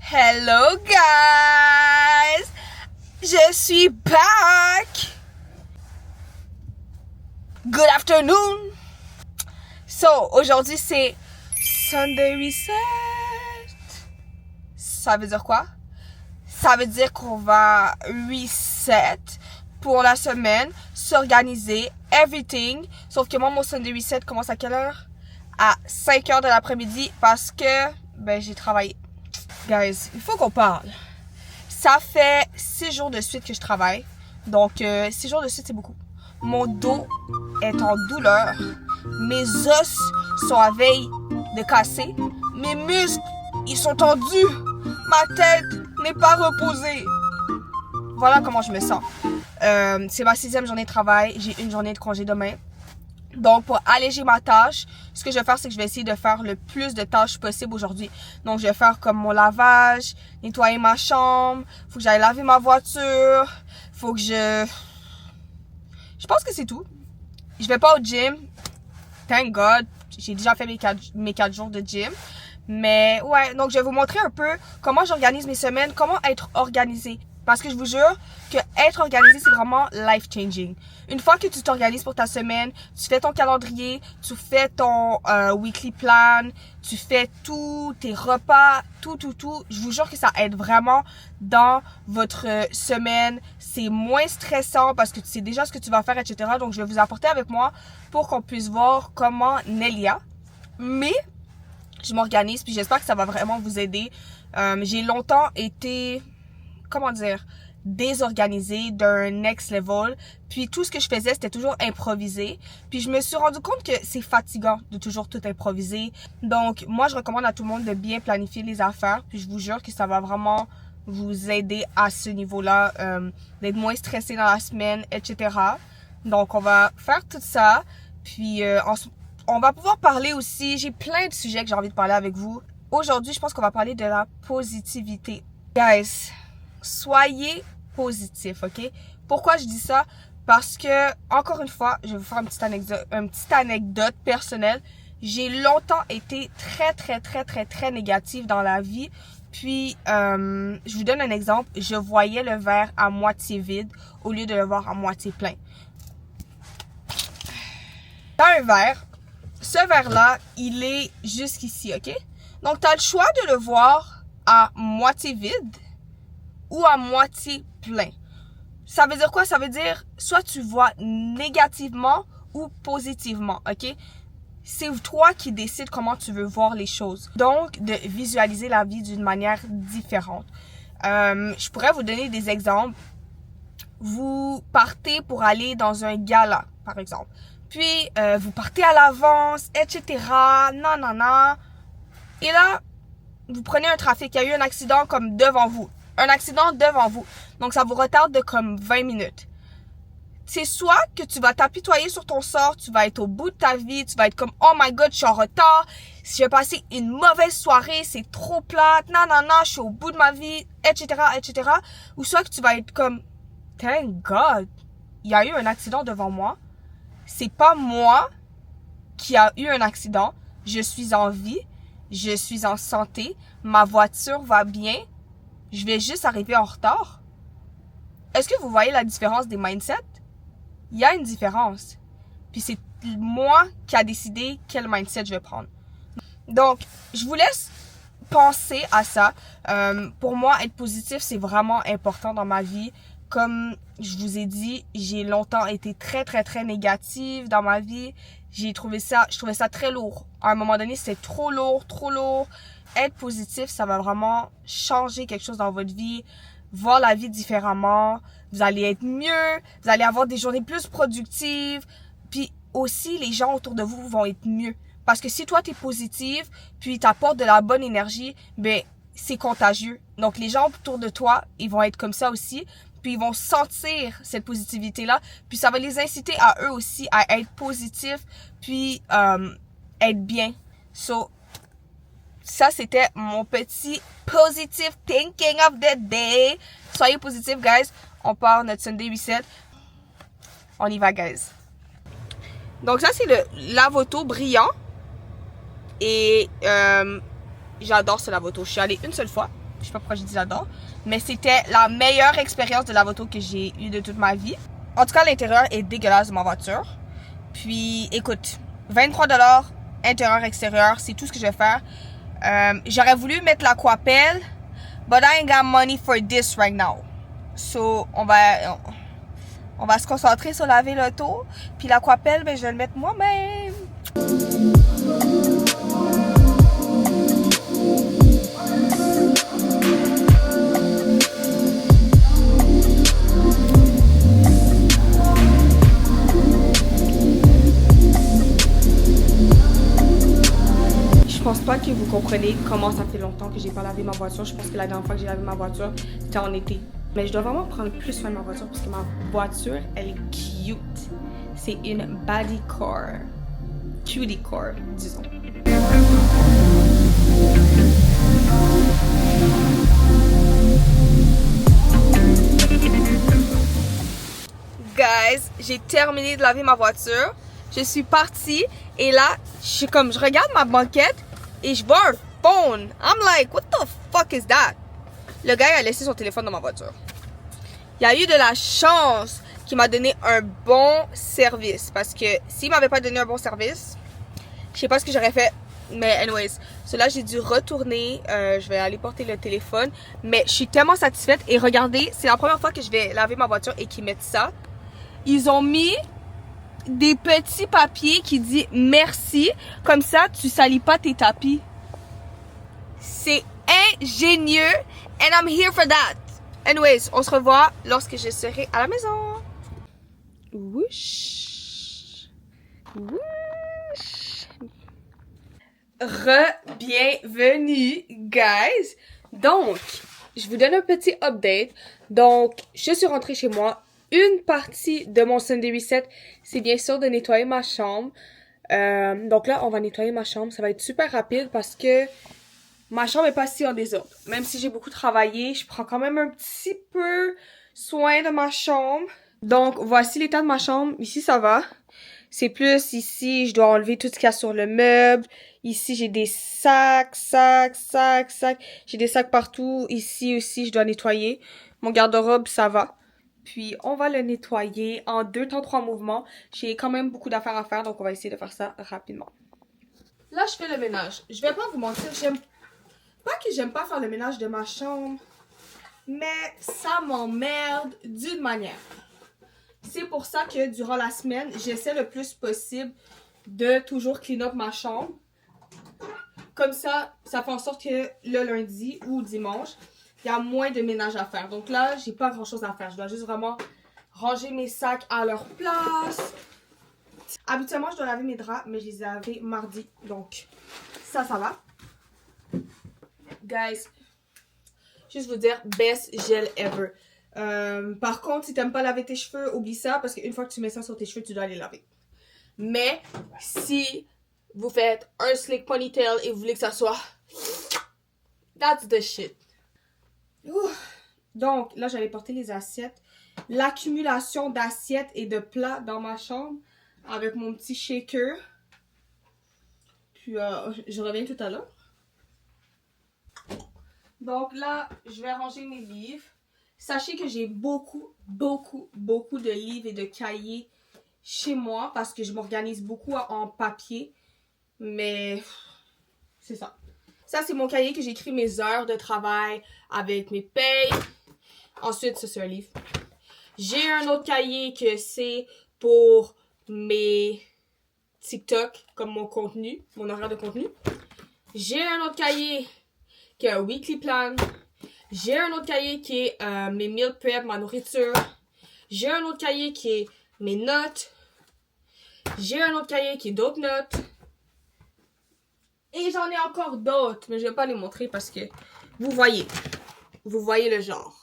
Hello guys! Je suis back! Good afternoon! So, aujourd'hui c'est Sunday Reset. Ça veut dire quoi? Ça veut dire qu'on va reset pour la semaine, s'organiser, everything. Sauf que moi, mon Sunday Reset commence à quelle heure? À 5h de l'après-midi parce que j'ai travaillé. Guys, il faut qu'on parle. Ça fait 6 jours de suite que je travaille. Donc, 6 jours de suite, c'est beaucoup. Mon dos est en douleur. Mes os sont à veille de casser. Mes muscles, ils sont tendus. Ma tête n'est pas reposée. Voilà comment je me sens. C'est ma 6e journée de travail. J'ai une journée de congé demain. Donc, pour alléger ma tâche, ce que je vais faire, c'est que je vais essayer de faire le plus de tâches possible aujourd'hui. Donc, je vais faire comme mon lavage, nettoyer ma chambre, faut que j'aille laver ma voiture, faut que je pense que c'est tout. Je vais pas au gym. Thank God. J'ai déjà fait mes 4 jours de gym. Mais, ouais, donc je vais vous montrer un peu comment j'organise mes semaines, comment être organisée. Parce que je vous jure que être organisé, c'est vraiment life-changing. Une fois que tu t'organises pour ta semaine, tu fais ton calendrier, tu fais ton weekly plan, tu fais tous tes repas, tout. Je vous jure que ça aide vraiment dans votre semaine. C'est moins stressant parce que tu sais déjà ce que tu vas faire, etc. Donc, je vais vous apporter avec moi pour qu'on puisse voir comment Nelia. Mais, je m'organise puis j'espère que ça va vraiment vous aider. J'ai longtemps été... comment dire, désorganisée d'un next level. Puis tout ce que je faisais, c'était toujours improvisé. Puis je me suis rendu compte que c'est fatigant de toujours tout improviser. Donc, moi, je recommande à tout le monde de bien planifier les affaires. Puis je vous jure que ça va vraiment vous aider à ce niveau-là, d'être moins stressé dans la semaine, etc. Donc, on va faire tout ça. Puis, on va pouvoir parler aussi. J'ai plein de sujets que j'ai envie de parler avec vous. Aujourd'hui, je pense qu'on va parler de la positivité. Guys, soyez positif, ok? Pourquoi je dis ça? Parce que, encore une fois, je vais vous faire une petite anecdote personnelle. J'ai longtemps été très négative dans la vie. Puis, je vous donne un exemple. Je voyais le verre à moitié vide au lieu de le voir à moitié plein. Dans un verre, ce verre-là, il est jusqu'ici, ok? Donc, tu as le choix de le voir à moitié vide ou à moitié plein. Ça veut dire quoi? Ça veut dire soit tu vois négativement ou positivement, ok? C'est toi qui décides comment tu veux voir les choses. Donc, de visualiser la vie d'une manière différente. Je pourrais vous donner des exemples. Vous partez pour aller dans un gala, par exemple. Puis, vous partez à l'avance, etc. Nanana. Et là, vous prenez un trafic. Il y a eu un accident comme devant vous. Un accident devant vous. Donc, ça vous retarde de comme 20 minutes. C'est soit que tu vas t'apitoyer sur ton sort, tu vas être au bout de ta vie, tu vas être comme « Oh my God, je suis en retard, si j'ai passé une mauvaise soirée, c'est trop plate, non, je suis au bout de ma vie, etc. » Ou soit que tu vas être comme « Thank God, il y a eu un accident devant moi. C'est pas moi qui a eu un accident. Je suis en vie, je suis en santé, ma voiture va bien. » Je vais juste arriver en retard. Est-ce que vous voyez la différence des mindsets? Il y a une différence. Puis c'est moi qui a décidé quel mindset je vais prendre. Donc, je vous laisse penser à ça. Pour moi, être positif, c'est vraiment important dans ma vie. Comme je vous ai dit, j'ai longtemps été très négative dans ma vie. Je trouvais ça très lourd. À un moment donné, c'était trop lourd. Être positif, ça va vraiment changer quelque chose dans votre vie, voir la vie différemment, vous allez être mieux, vous allez avoir des journées plus productives, puis aussi les gens autour de vous vont être mieux. Parce que si toi t'es positive, puis t'apportes de la bonne énergie, c'est contagieux. Donc les gens autour de toi, ils vont être comme ça aussi, puis ils vont sentir cette positivité-là, puis ça va les inciter à eux aussi à être positifs, puis être bien. So, ça, c'était mon petit positive thinking of the day. Soyez positifs, guys. On part notre Sunday Reset. On y va, guys. Donc ça, c'est le lave-auto brillant. Et j'adore ce lave-auto. Je suis allée une seule fois. Je sais pas pourquoi j'ai dit j'adore. Mais c'était la meilleure expérience de lave-auto que j'ai eue de toute ma vie. En tout cas, l'intérieur est dégueulasse de ma voiture. Puis, écoute, 23$, intérieur, extérieur, c'est tout ce que je vais faire. J'aurais voulu mettre l'aquapelle, but I ain't got money for this right now. So, on va se concentrer sur laver l'auto. Puis l'aquapelle, ben, je vais le mettre moi-même. Je pense pas que vous comprenez comment ça fait longtemps que j'ai pas lavé ma voiture. Je pense que la dernière fois que j'ai lavé ma voiture, c'était en été. Mais je dois vraiment prendre plus soin de ma voiture parce que ma voiture, elle est cute. C'est une body car. Cutie car, disons. Guys, j'ai terminé de laver ma voiture. Je suis partie et là, je regarde ma banquette et je vois un phone. I'm like, what the fuck is that? Le gars a laissé son téléphone dans ma voiture. Il a eu de la chance qu'il m'a donné un bon service. Parce que s'il m'avait pas donné un bon service, je sais pas ce que j'aurais fait. Mais anyways, cela j'ai dû retourner. Je vais aller porter le téléphone. Mais je suis tellement satisfaite. Et regardez, c'est la première fois que je vais laver ma voiture et qu'ils mettent ça. Ils ont mis des petits papiers qui disent merci. Comme ça, tu salis pas tes tapis. C'est ingénieux. And I'm here for that. Anyways, on se revoit lorsque je serai à la maison. Whoosh. Whoosh. Re-bienvenue, guys. Donc, je vous donne un petit update. Donc, je suis rentrée chez moi. Une partie de mon Sunday Reset, c'est bien sûr de nettoyer ma chambre. Donc là, on va nettoyer ma chambre. Ça va être super rapide parce que ma chambre est pas si en désordre. Même si j'ai beaucoup travaillé, je prends quand même un petit peu soin de ma chambre. Donc, voici l'état de ma chambre. Ici, ça va. C'est plus ici, je dois enlever tout ce qu'il y a sur le meuble. Ici, j'ai des sacs. J'ai des sacs partout. Ici aussi, je dois nettoyer. Mon garde-robe, ça va. Puis, on va le nettoyer en 2 temps 3 mouvements. J'ai quand même beaucoup d'affaires à faire, donc on va essayer de faire ça rapidement. Là, je fais le ménage. Je vais pas vous mentir, pas que j'aime pas faire le ménage de ma chambre, mais ça m'emmerde d'une manière. C'est pour ça que durant la semaine, j'essaie le plus possible de toujours clean up ma chambre. Comme ça, ça fait en sorte que le lundi ou dimanche, il y a moins de ménage à faire. Donc là, j'ai pas grand chose à faire. Je dois juste vraiment ranger mes sacs à leur place. Habituellement, je dois laver mes draps, mais je les ai lavés mardi. Donc, ça va. Guys, juste vous dire, best gel ever. Par contre, si t'aimes pas laver tes cheveux, oublie ça. Parce qu'une fois que tu mets ça sur tes cheveux, tu dois les laver. Mais, si vous faites un slick ponytail et vous voulez que ça soit... That's the shit. Ouh. Donc, là, j'allais porter les assiettes. L'accumulation d'assiettes et de plats dans ma chambre avec mon petit shaker. Puis, je reviens tout à l'heure. Donc là, je vais ranger mes livres. Sachez que j'ai beaucoup de livres et de cahiers chez moi parce que je m'organise beaucoup en papier. Mais, c'est ça. Ça, c'est mon cahier que j'écris mes heures de travail avec mes payes. Ensuite, ça, c'est un livre. J'ai un autre cahier que c'est pour mes TikTok, comme mon contenu, mon horaire de contenu. J'ai un autre cahier qui est un weekly plan. J'ai un autre cahier qui est mes meal prep, ma nourriture. J'ai un autre cahier qui est mes notes. J'ai un autre cahier qui est d'autres notes. Et j'en ai encore d'autres, mais je vais pas les montrer parce que vous voyez le genre.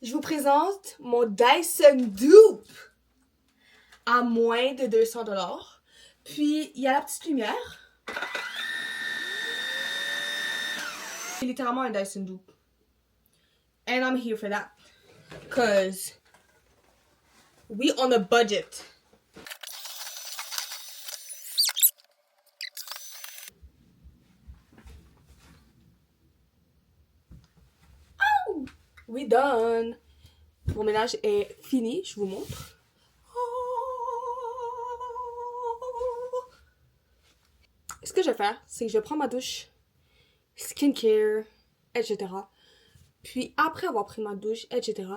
je vous présente mon Dyson Dupe à moins de 200$. Puis, il y a la petite lumière. C'est littéralement un Dyson Dupe. And I'm here for that. Cause we on a budget. Oh! We done. Mon ménage est fini, je vous montre. Ce que je vais faire, c'est que je vais prendre ma douche, skincare, etc. Puis après avoir pris ma douche, etc.,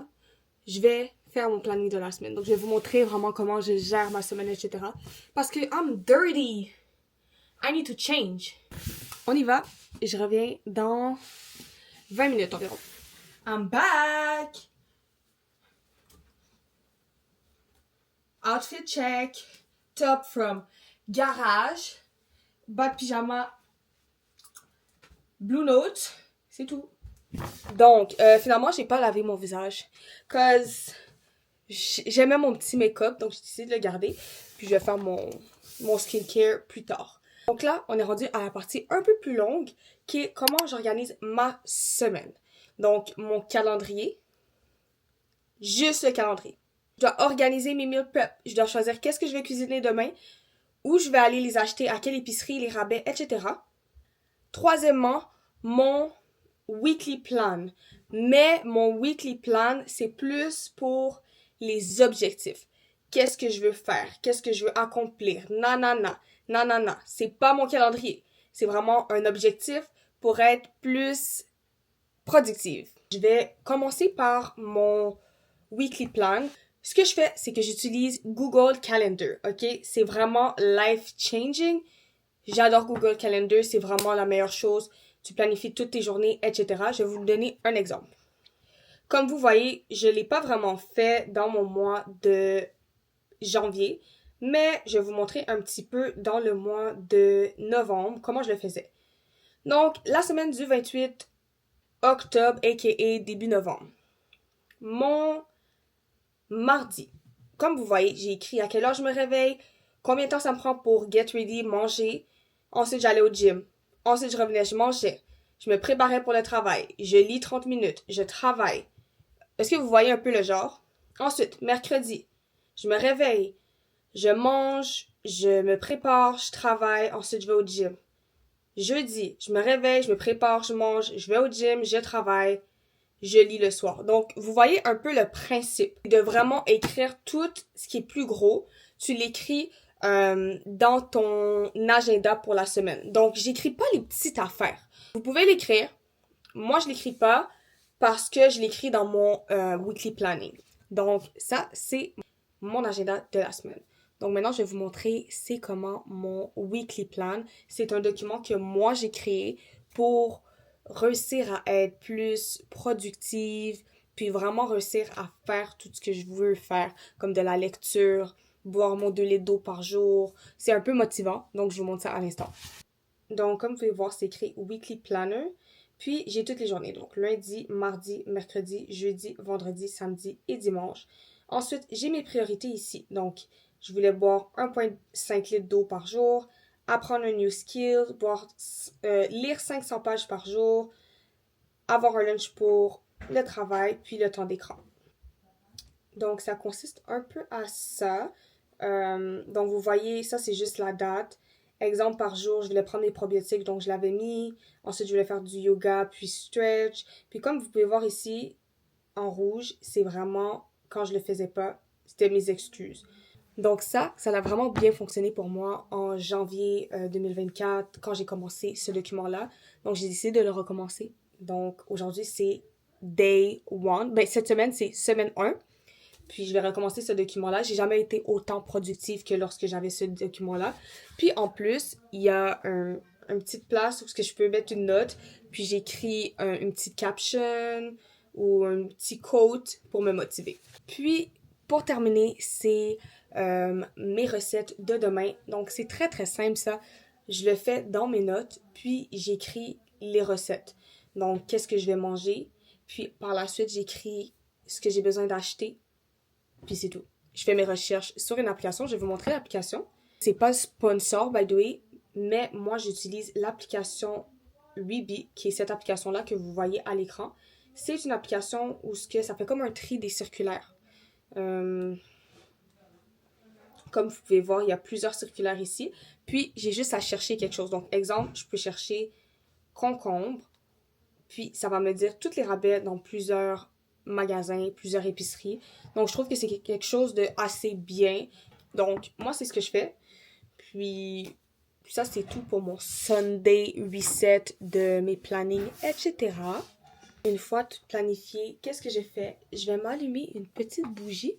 je vais faire mon planning de la semaine. Donc je vais vous montrer vraiment comment je gère ma semaine, etc. Parce que I'm dirty. I need to change. On y va et je reviens dans 20 minutes environ. I'm back. Outfit check. Top from Garage. Bas de pyjama. Blue Note. C'est tout. Donc, finalement, j'ai pas lavé mon visage. Cause j'aimais mon petit make-up, donc j'ai décidé de le garder. Puis je vais faire mon skincare plus tard. Donc là, on est rendu à la partie un peu plus longue, qui est comment j'organise ma semaine. Donc, mon calendrier. Juste le calendrier. Je dois organiser mes meal prep. Je dois choisir qu'est-ce que je vais cuisiner demain, où je vais aller les acheter, à quelle épicerie, les rabais, etc. Troisièmement, mon weekly plan. Mais mon weekly plan, c'est plus pour les objectifs. Qu'est-ce que je veux faire? Qu'est-ce que je veux accomplir? Nanana. Nanana. C'est pas mon calendrier. C'est vraiment un objectif pour être plus productive. Je vais commencer par mon weekly plan. Ce que je fais, c'est que j'utilise Google Calendar, ok? C'est vraiment life-changing. J'adore Google Calendar, c'est vraiment la meilleure chose. Tu planifies toutes tes journées, etc. Je vais vous donner un exemple. Comme vous voyez, je ne l'ai pas vraiment fait dans mon mois de janvier, mais je vais vous montrer un petit peu dans le mois de novembre comment je le faisais. Donc, la semaine du 28 octobre, a.k.a. début novembre. Mon mardi. Comme vous voyez, j'ai écrit à quelle heure je me réveille, combien de temps ça me prend pour get ready, manger. Ensuite, j'allais au gym. Ensuite, je revenais, je mangeais. Je me préparais pour le travail. Je lis 30 minutes. Je travaille. Est-ce que vous voyez un peu le genre? Ensuite, mercredi, je me réveille. Je mange. Je me prépare. Je travaille. Ensuite, je vais au gym. Jeudi, je me réveille. Je me prépare. Je mange. Je vais au gym. Je travaille. Je lis le soir. Donc, vous voyez un peu le principe de vraiment écrire tout ce qui est plus gros. Tu l'écris dans ton agenda pour la semaine. Donc, j'écris pas les petites affaires. Vous pouvez l'écrire. Moi, je l'écris pas parce que je l'écris dans mon weekly planning. Donc, ça, c'est mon agenda de la semaine. Donc, maintenant, je vais vous montrer c'est comment mon weekly plan. C'est un document que moi, j'ai créé pour réussir à être plus productive, puis vraiment réussir à faire tout ce que je veux faire, comme de la lecture, boire mon 2 litres d'eau par jour. C'est un peu motivant, donc je vous montre ça à l'instant. Donc, comme vous pouvez voir, c'est écrit Weekly Planner. Puis, j'ai toutes les journées. Donc, lundi, mardi, mercredi, jeudi, vendredi, samedi et dimanche. Ensuite, j'ai mes priorités ici. Donc, je voulais boire 1,5 litres d'eau par jour, apprendre un new skill, lire 500 pages par jour, avoir un lunch pour le travail, puis le temps d'écran. Donc, ça consiste un peu à ça. Donc, vous voyez, ça, c'est juste la date. Exemple, par jour, je voulais prendre mes probiotiques, donc je l'avais mis. Ensuite, je voulais faire du yoga, puis stretch. Puis comme vous pouvez voir ici, en rouge, c'est vraiment, quand je le faisais pas, c'était mes excuses. Donc ça a vraiment bien fonctionné pour moi en janvier 2024, quand j'ai commencé ce document-là. Donc, j'ai décidé de le recommencer. Donc, aujourd'hui, c'est day 1. Ben, cette semaine, c'est semaine 1. Puis, je vais recommencer ce document-là. J'ai jamais été autant productive que lorsque j'avais ce document-là. Puis, en plus, il y a une petite place où je peux mettre une note. Puis, j'écris une petite caption ou un petit quote pour me motiver. Puis, pour terminer, c'est mes recettes de demain. Donc, c'est très, très simple, ça. Je le fais dans mes notes. Puis, j'écris les recettes. Donc, qu'est-ce que je vais manger. Puis, par la suite, j'écris ce que j'ai besoin d'acheter, puis c'est tout. Je fais mes recherches sur une application. Je vais vous montrer l'application. C'est pas sponsor, by the way, mais moi, j'utilise l'application Weebly, qui est cette application-là que vous voyez à l'écran. C'est une application où ça fait comme un tri des circulaires. Comme vous pouvez voir, il y a plusieurs circulaires ici. Puis, j'ai juste à chercher quelque chose. Donc, exemple, je peux chercher concombre. Puis, ça va me dire tous les rabais dans plusieurs magasins, plusieurs épiceries. Donc, je trouve que c'est quelque chose de assez bien. Donc, moi, c'est ce que je fais. Puis, ça, c'est tout pour mon Sunday reset de mes plannings, etc. Une fois tout planifié, qu'est-ce que j'ai fait? Je vais m'allumer une petite bougie.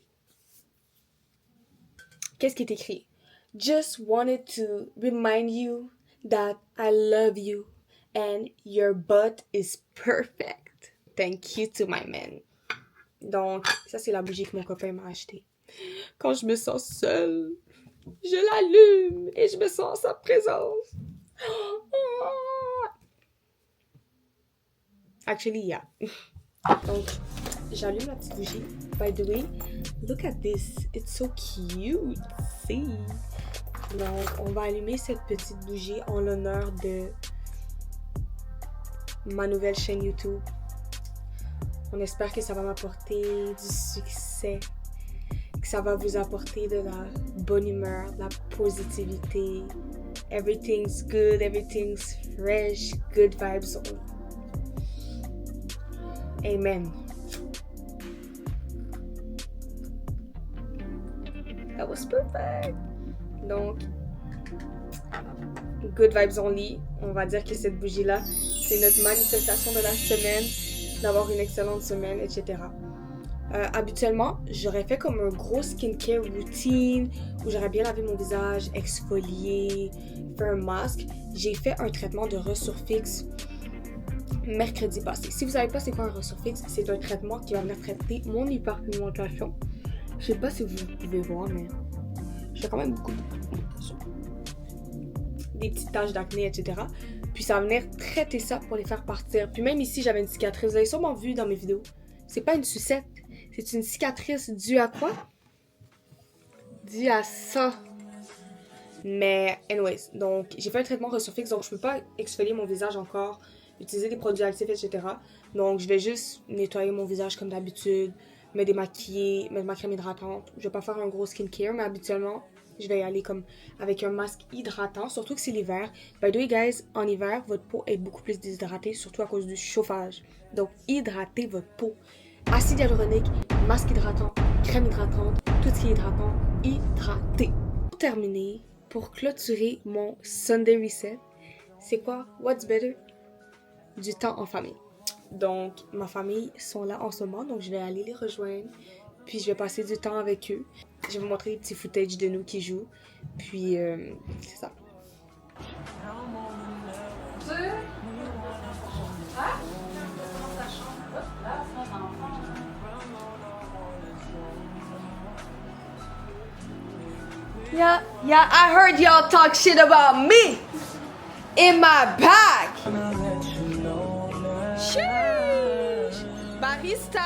Qu'est-ce qui est écrit? Just wanted to remind you that I love you and your butt is perfect. Thank you to my man. Donc, ça, c'est la bougie que mon copain m'a achetée. Quand je me sens seule, je l'allume et je me sens sa présence. Actually, yeah. Donc, j'allume la petite bougie. By the way, look at this. It's so cute. See? Donc, on va allumer cette petite bougie en l'honneur de ma nouvelle chaîne YouTube. On espère que ça va m'apporter du succès, que ça va vous apporter de la bonne humeur, de la positivité. Everything's good, everything's fresh, good vibes only. Amen. That was perfect. Donc, good vibes only. On va dire que cette bougie-là, c'est notre manifestation de la semaine, d'avoir une excellente semaine, etc. Habituellement, j'aurais fait comme un gros skincare routine où j'aurais bien lavé mon visage, exfolié, fait un masque. J'ai fait un traitement de resurfix mercredi passé. Si vous savez pas c'est quoi un resurfix, c'est un traitement qui va venir traiter mon hyperpigmentation. Je sais pas si vous pouvez voir, mais j'ai quand même beaucoup de pigmentation. Des petites taches d'acné, etc. Puis ça va venir traiter ça pour les faire partir. Puis même ici, j'avais une cicatrice. Vous avez sûrement vu dans mes vidéos. C'est pas une sucette. C'est une cicatrice due à quoi? Due à ça. Mais anyways, donc j'ai fait un traitement resurfix, donc je peux pas exfolier mon visage encore, utiliser des produits actifs, etc. Donc je vais juste nettoyer mon visage comme d'habitude, me démaquiller, mettre ma crème hydratante. Je vais pas faire un gros skincare, mais habituellement, je vais y aller comme avec un masque hydratant, surtout que c'est l'hiver. By the way, guys, en hiver, votre peau est beaucoup plus déshydratée, surtout à cause du chauffage. Donc, hydratez votre peau. Acide hyaluronique, masque hydratant, crème hydratante, tout ce qui est hydratant, hydratez. Pour terminer, pour clôturer mon Sunday Reset, c'est quoi? What's better? Du temps en famille. Donc, ma famille sont là en ce moment, donc je vais aller les rejoindre. Puis, je vais passer du temps avec eux. Je vais vous montrer des petits footage de nous qui jouent. Puis, c'est ça. Yeah, I heard y'all talk shit about me in my bag. Sheesh. Barista.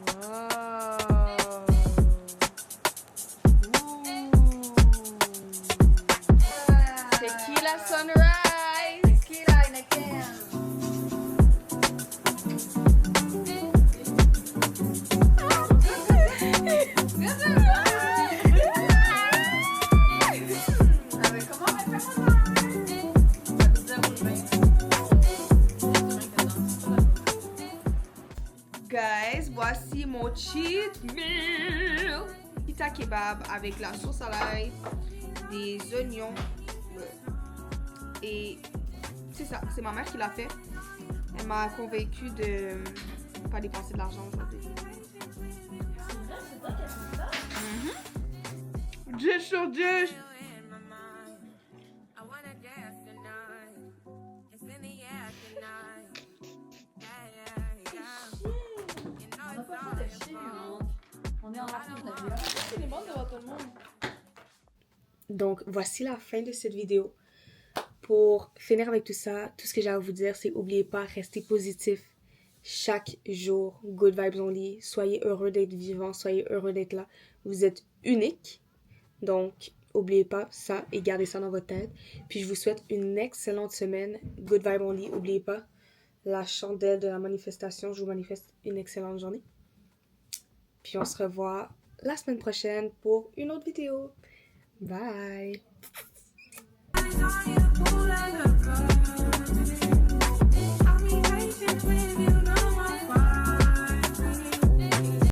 Wow. Tequila sunrise. Tequila in a can. Guys, voici mon cheat meal. Pita kebab avec la sauce à l'ail, des oignons et c'est ça, c'est ma mère qui l'a fait. Elle m'a convaincue de pas dépenser de l'argent aujourd'hui. C'est toi qui as fait ça? 10 sur 10. Donc, voici la fin de cette vidéo. pour finir avec tout ça, tout ce que j'ai à vous dire, c'est n'oubliez pas, restez positif chaque jour. Good vibes only. Soyez heureux d'être vivant, soyez heureux d'être là. Vous êtes unique. Donc, n'oubliez pas ça et gardez ça dans votre tête. Puis je vous souhaite une excellente semaine. Good vibes only. N'oubliez pas la chandelle de la manifestation. Je vous manifeste une excellente journée. Puis on se revoit la semaine prochaine pour une autre vidéo. Bye! I'm